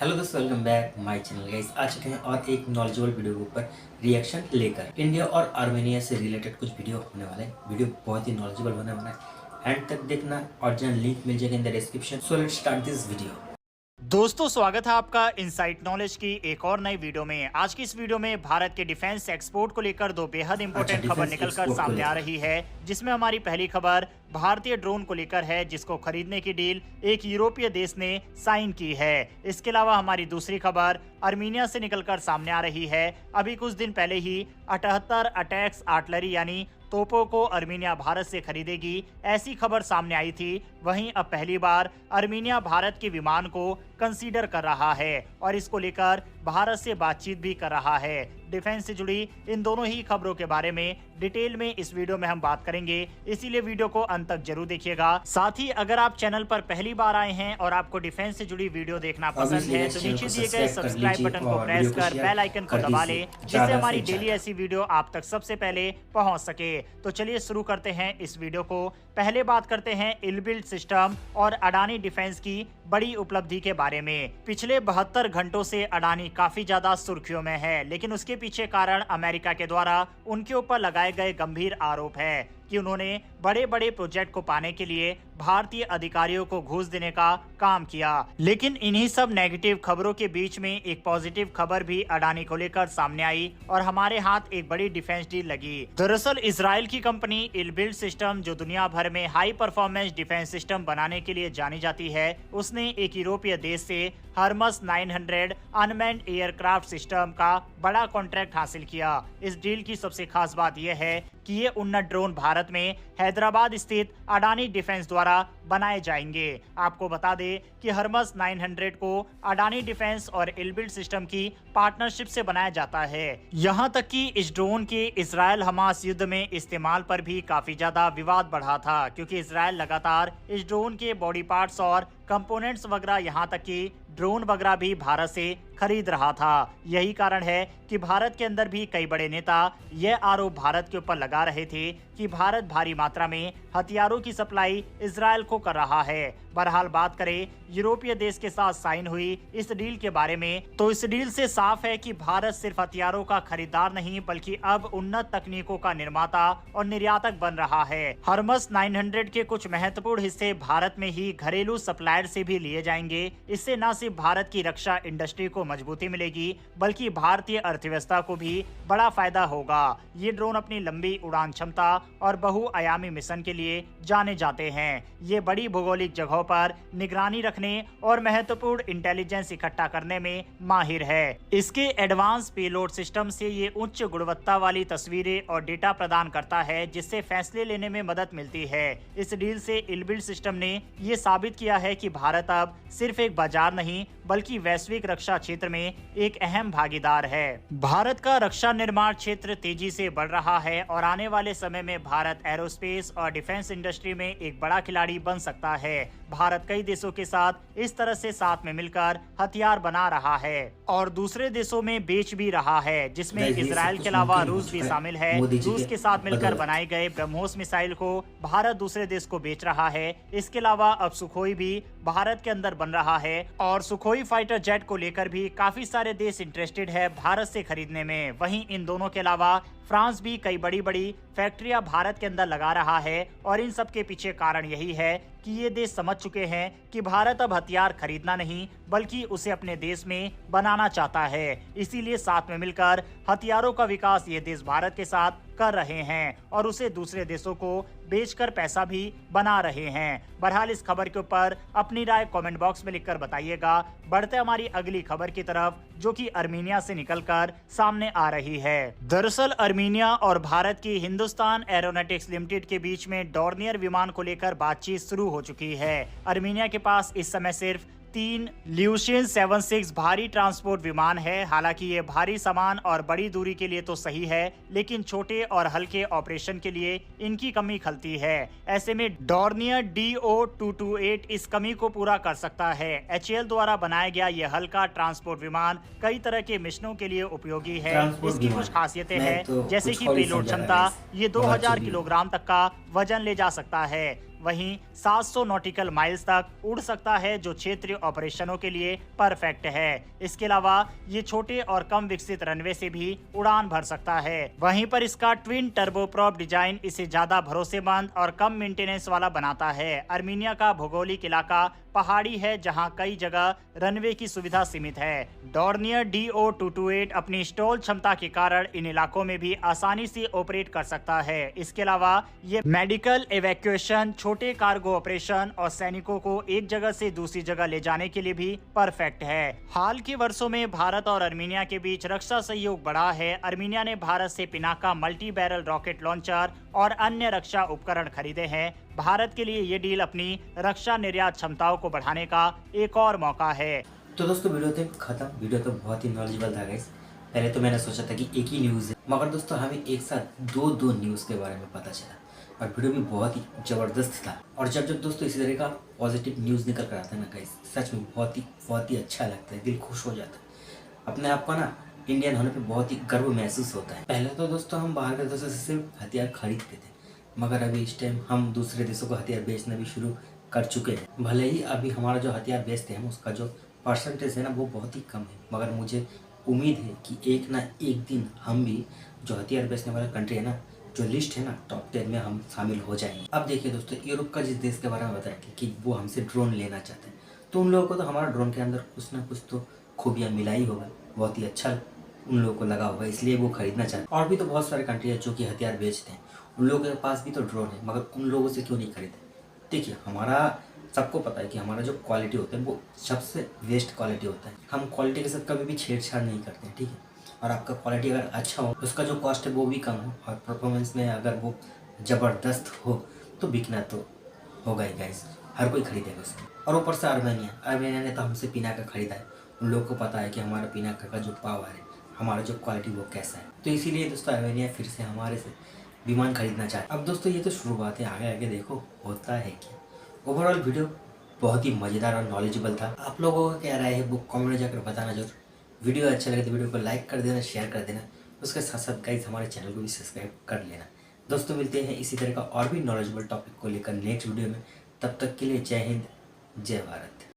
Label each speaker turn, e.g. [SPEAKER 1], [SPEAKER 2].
[SPEAKER 1] Hello दोस्तों, welcome back my channel guys. आ चुके हैं और एक नॉलेजेबल वीडियो के ऊपर रिएक्शन लेकर। इंडिया और आर्मेनिया से रिलेटेड कुछ वीडियो होने वाले हैं। वीडियो बहुत ही नॉलेजेबल होने वाला है, एंड तक देखना। ओरिजिनल लिंक मिल जाएगा in the description. So let's start this video.
[SPEAKER 2] दोस्तों, स्वागत है आपका इनसाइट नॉलेज की एक और नई वीडियो में। आज की इस वीडियो में भारत के डिफेंस एक्सपोर्ट को लेकर दो बेहद इंपॉर्टेंट खबर निकलकर सामने आ रही है, जिसमें हमारी पहली खबर भारतीय ड्रोन को लेकर है, जिसको खरीदने की डील एक यूरोपीय देश ने साइन की है। इसके अलावा हमारी दूसरी खबर आर्मीनिया से निकलकर सामने आ रही है। अभी कुछ दिन पहले ही 78 अटैक्स आर्टिलरी यानी तोपों को आर्मीनिया भारत से खरीदेगी, ऐसी खबर सामने आई थी। वहीं अब पहली बार आर्मीनिया भारत के विमान को कंसीडर कर रहा है और इसको लेकर भारत से बातचीत भी कर रहा है। डिफेंस से जुड़ी इन दोनों ही खबरों के बारे में डिटेल में इस वीडियो में हम बात करेंगे, इसीलिए वीडियो को अंत तक जरूर देखिएगा। साथ ही अगर आप चैनल पर पहली बार आए हैं और आपको डिफेंस से जुड़ी वीडियो देखना पसंद है तो नीचे दिए गए सब्सक्राइब बटन को प्रेस कर बेल आइकन को दबा ले, जिससे हमारी डेली ऐसी वीडियो आप तक सबसे पहले पहुंच सके। तो चलिए शुरू करते हैं इस वीडियो को। पहले बात करते हैं इनबिल्ट सिस्टम और अडानी डिफेंस की बड़ी उपलब्धि के बारे में। पिछले 72 घंटों से अडानी काफी ज्यादा सुर्खियों में है, लेकिन उसके पीछे कारण अमेरिका के द्वारा उनके ऊपर लगाए गए गंभीर आरोप है कि उन्होंने बड़े बड़े प्रोजेक्ट को पाने के लिए भारतीय अधिकारियों को घूस देने का काम किया। लेकिन इन्हीं सब नेगेटिव खबरों के बीच में एक पॉजिटिव खबर भी अडानी को लेकर सामने आई और हमारे हाथ एक बड़ी डिफेंस डील लगी। दरअसल इजराइल की कंपनी इनबिल्ट सिस्टम, जो दुनिया भर में हाई परफॉर्मेंस डिफेंस सिस्टम बनाने के लिए जानी जाती है, उसने एक यूरोपीय देश से हर्मस 900 अनमैन्ड एयरक्राफ्ट सिस्टम का बड़ा कॉन्ट्रैक्ट हासिल किया। इस डील की सबसे खास बात यह है कि ये उन्नत ड्रोन भारत में हैदराबाद स्थित अडानी डिफेंस द्वारा बनाए जाएंगे। आपको बता दें कि हर्मस 900 को अडानी डिफेंस और इनबिल्ट सिस्टम की पार्टनरशिप से बनाया जाता है। यहाँ तक कि इस ड्रोन के इजराइल हमास युद्ध में इस्तेमाल पर भी काफी ज्यादा विवाद बढ़ा था, क्योंकि इजराइल लगातार इस ड्रोन के बॉडी पार्ट्स और कंपोनेंट्स वगैरह, यहाँ तक कि ड्रोन वगैरह भी भारत से खरीद रहा था। यही कारण है कि भारत के अंदर भी कई बड़े नेता यह आरोप भारत के ऊपर लगा रहे थे कि भारत भारी मात्रा में हथियारों की सप्लाई इजराइल को कर रहा है। बहरहाल बात करें यूरोपीय देश के साथ साइन हुई इस डील के बारे में, तो इस डील से साफ है कि भारत सिर्फ हथियारों का खरीदार नहीं, बल्कि अब उन्नत तकनीकों का निर्माता और निर्यातक बन रहा है। हर्मस 900 के कुछ महत्वपूर्ण हिस्से भारत में ही घरेलू सप्लायर से भी लिए जाएंगे। इससे न सिर्फ भारत की रक्षा इंडस्ट्री को मजबूती मिलेगी, बल्कि भारतीय अर्थव्यवस्था को भी बड़ा फायदा होगा। ये ड्रोन अपनी लंबी उड़ान क्षमता और बहुआयामी मिशन के लिए जाने जाते हैं। ये बड़ी भौगोलिक जगहों पर निगरानी रखने और महत्वपूर्ण इंटेलिजेंस इकट्ठा करने में माहिर है। इसके एडवांस पेलोड सिस्टम से ये उच्च गुणवत्ता वाली तस्वीरें और डेटा प्रदान करता है, जिससे फैसले लेने में मदद मिलती है। इस डील से इनबिल्ट सिस्टम ने ये साबित किया है कि भारत अब सिर्फ एक बाजार नहीं, बल्कि वैश्विक रक्षा क्षेत्र में एक अहम भागीदार है। भारत का रक्षा निर्माण क्षेत्र तेजी से बढ़ रहा है और आने वाले समय में भारत एरोस्पेस और डिफेंस इंडस्ट्री में एक बड़ा खिलाड़ी बन सकता है। भारत कई देशों के साथ इस तरह से साथ में मिलकर हथियार बना रहा है और दूसरे देशों में बेच भी रहा है, जिसमें इजराइल के अलावा रूस भी शामिल है। रूस के साथ मिलकर बनाए गए ब्रह्मोस मिसाइल को भारत दूसरे देश को बेच रहा है। इसके अलावा अब सुखोई भी भारत के अंदर बन रहा है और सुखोई फाइटर जेट को लेकर भी काफी सारे देश इंटरेस्टेड है भारत से खरीदने में। वहीं इन दोनों के अलावा फ्रांस भी कई बड़ी बड़ी फैक्ट्रियां भारत के अंदर लगा रहा है और इन सब के पीछे कारण यही है कि ये देश समझ चुके हैं कि भारत अब हथियार खरीदना नहीं, बल्कि उसे अपने देश में बनाना चाहता है। इसीलिए साथ में मिलकर हथियारों का विकास ये देश भारत के साथ कर रहे हैं और उसे दूसरे देशों को बेचकर पैसा भी बना रहे हैं। बहरहाल इस खबर के ऊपर अपनी राय कमेंट बॉक्स में लिखकर बताइएगा। बढ़ते हमारी अगली खबर की तरफ, जो कि आर्मीनिया से निकलकर सामने आ रही है। दरअसल आर्मीनिया और भारत की हिंदुस्तान एरोनॉटिक्स लिमिटेड के बीच में डॉर्नियर विमान को लेकर बातचीत शुरू हो चुकी है। आर्मीनिया के पास इस समय सिर्फ 3 ल्यूशियन 76 भारी ट्रांसपोर्ट विमान है। हालांकि ये भारी सामान और बड़ी दूरी के लिए तो सही है, लेकिन छोटे और हल्के ऑपरेशन के लिए इनकी कमी खलती है। ऐसे में डॉर्नियर DO-228 इस कमी को पूरा कर सकता है। HAL द्वारा बनाया गया ये हल्का ट्रांसपोर्ट विमान कई तरह के मिशनों के लिए उपयोगी है। इसकी कुछ खासियतें हैं, जैसे कि पेलोड क्षमता, ये 2000 किलोग्राम तक का वजन ले जा सकता है। वहीं 700 नॉटिकल माइल्स तक उड़ सकता है, जो क्षेत्रीय ऑपरेशनों के लिए परफेक्ट है। इसके अलावा ये छोटे और कम विकसित रनवे से भी उड़ान भर सकता है। वहीं पर इसका ट्विन टर्बोप्रॉप डिजाइन इसे ज्यादा भरोसेमंद और कम मेंटेनेंस वाला बनाता है। आर्मीनिया का भौगोलिक इलाका पहाड़ी है, जहां कई जगह रनवे की सुविधा सीमित है। डॉर्नियर DO-228 अपनी स्टॉल क्षमता के कारण इन इलाकों में भी आसानी से ऑपरेट कर सकता है। इसके अलावा ये मेडिकल इवैक्यूएशन, छोटे कार्गो ऑपरेशन और सैनिकों को एक जगह से दूसरी जगह ले जाने के लिए भी परफेक्ट है। हाल के वर्षों में भारत और आर्मीनिया के बीच रक्षा सहयोग बढ़ा है। आर्मीनिया ने भारत से Pinaka multi barrel rocket launcher और अन्य रक्षा उपकरण खरीदे हैं। भारत के लिए ये डील अपनी रक्षा निर्यात क्षमताओं को बढ़ाने का एक और मौका है।
[SPEAKER 1] तो दोस्तों वीडियो तो खत्म। वीडियो तो बहुत ही नॉलेजेबल था गाइस। पहले तो मैंने सोचा था कि एक ही न्यूज़ है, मगर दोस्तों हमें एक साथ दो न्यूज़ के बारे में पता चला और वीडियो भी बहुत ही ज़बरदस्त था। और जब दोस्तों इसी तरह का पॉजिटिव न्यूज़ निकल कर आता है ना गाइस, सच में बहुत ही अच्छा लगता है, दिल खुश हो जाता है। अपने आप को ना इंडियन होने पे बहुत ही गर्व महसूस होता है। पहले तो दोस्तों हम बाहर के देशों से सिर्फ हथियार खरीदते थे, मगर अभी इस टाइम हम दूसरे देशों को हथियार बेचना भी शुरू कर चुके हैं। भले ही अभी हमारा जो हथियार बेचते हैं उसका जो परसेंटेज है ना वो बहुत ही कम है, मगर मुझे उम्मीद है कि एक ना एक दिन हम भी जो हथियार बेचने वाला कंट्री है ना, जो लिस्ट है ना टॉप 10 में हम शामिल हो जाएंगे। अब देखिए दोस्तों, यूरोप का जिस देश के बारे में बताया कि वो हमसे ड्रोन लेना चाहते हैं, तो उन लोगों को तो हमारा ड्रोन के अंदर कुछ ना कुछ तो खूबियाँ मिला ही होगा, बहुत ही अच्छा उन लोगों को लगा होगा, इसलिए वो खरीदना चाहते हैं। और भी तो बहुत सारे कंट्री है जो कि हथियार बेचते हैं, उन लोगों के पास भी तो ड्रोन है, मगर उन लोगों से क्यों नहीं खरीदे। देखिए हमारा सबको पता है कि हमारा जो क्वालिटी होता है वो सबसे बेस्ट क्वालिटी होता है। हम क्वालिटी के साथ कभी भी छेड़छाड़ नहीं करते हैं, ठीक है। और आपका क्वालिटी अगर अच्छा हो, उसका जो कॉस्ट है वो भी कम हो, और परफॉर्मेंस में अगर वो ज़बरदस्त हो तो बिकना तो होगा ही गाइस, हर कोई खरीदेगा उसको। और ऊपर से आर्मेनिया ने तो हमसे पिनाका खरीदा है। उन लोगों को पता है कि हमारा पिनाका का जो पावर है, हमारा जो क्वालिटी वो कैसा है, तो इसीलिए दोस्तों आर्मेनिया फिर से हमारे से विमान खरीदना चाहे। अब दोस्तों ये तो शुरुआत है, आगे आगे देखो होता है क्या। ओवरऑल वीडियो बहुत ही मज़ेदार और नॉलेजेबल था। आप लोगों का क्या राय है वो कमेंट में जाकर बताना जरूर। वीडियो अच्छा लगे तो वीडियो को लाइक कर देना, शेयर कर देना। उसके साथ साथ गाइस हमारे चैनल को भी सब्सक्राइब कर लेना। दोस्तों मिलते हैं इसी तरह का और भी नॉलेजेबल टॉपिक को लेकर नेक्स्ट वीडियो में। तब तक के लिए जय हिंद, जय भारत।